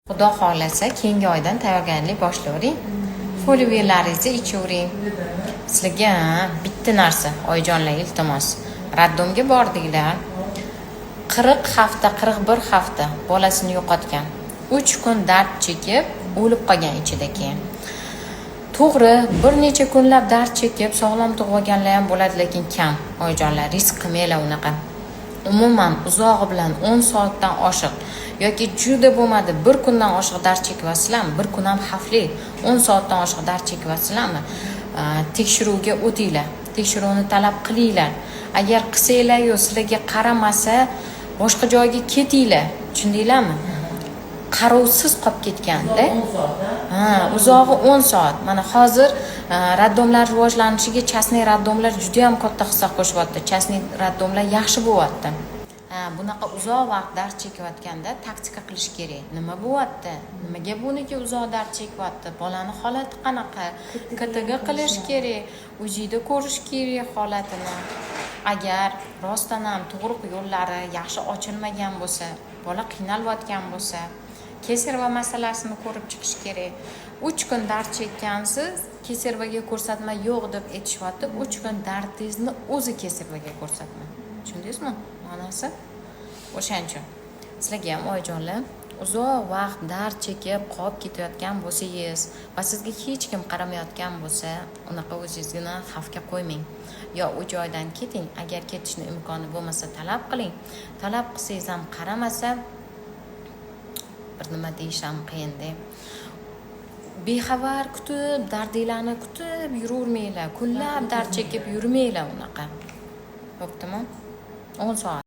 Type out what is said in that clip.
Xudo xohlasa keyingi oydan tayyorgarlik boshlayvering. Foliyalarningizni ichavering. Sizlarga bitta narsa, oyijonlar, iltimos. Raddomga bordinglar. 40 hafta, 41 hafta bolasini yo'qotgan. 3 kun dard chekib, o'lib qolgan ichida keyin. To'g'ri, bir necha kunlab dard chekib, sog'lom tug'ilganlar ham bo'ladi, lekin kam. Oyijonlar, risk qilmanglar unaqa. Umuman uzog'i bilan 10 soatdan oshiq yoki juda bo'lmadi 1 kundan oshiq dard chekyapsizlarmi? 1 kun ham xavfli. 10 soatdan oshiq dard chekyapsizlarmi? Tekshiruvga o'tinglar. Tekshiruvni talab qilinglar. Agar qilsanglar-yu sizlarga qaramasa, boshqa joyga ketinglar. Tushundinglarmi? Qarovsiz qolib ketganda. Uzog'i 10 soat. Mana hozir raddomlar rivojlanishiga chasniy raddomlar juda ham katta hissa qo'shyapti. Chasniy raddomlar yaxshi bo'lyapti. Bunaqa uzoq vaqt dard chekayotganda taktika qilish kerak. Nima bo'lyapti? Nimaga buniki uzoq dard chekyapti? Bolani holati qanaqa? KTG qilish kerak. O'zingda ko'rish kerak holatini. Agar rostdan ham tug'ruq yo'llari yaxshi ochilmagan bo'lsa, bola qiynalayotgan bo'lsa, keserva masalasini ko'rib chiqish kerak. 3 kun dard chekkansiz, keservaga ko'rsatma yo'q deb aytishyapti. 3 kun dardingizni o'zi keservaga ko'rsatma. Tushundingizmi? Ma'nosi o'shaning uchun sizlarga ham oyijonlar, uzoq vaqt dard chekib qolib ketayotgan bo'lsangiz va sizga hech kim qaramayotgan bo'lsa, unaqa o'zingizni xavfga qo'ymang. Yo u joydan keting, agar ketishni imkoni bo'lmasa talab qiling. Talab qilsangiz ham qaramasa, bir nima deyish ham qiyin-da. Bexabar kutib, dardinglarni kutib yuravermanglar. Kunlab dard chekib yurmanglar unaqa. Bo'ptimi? 10 soat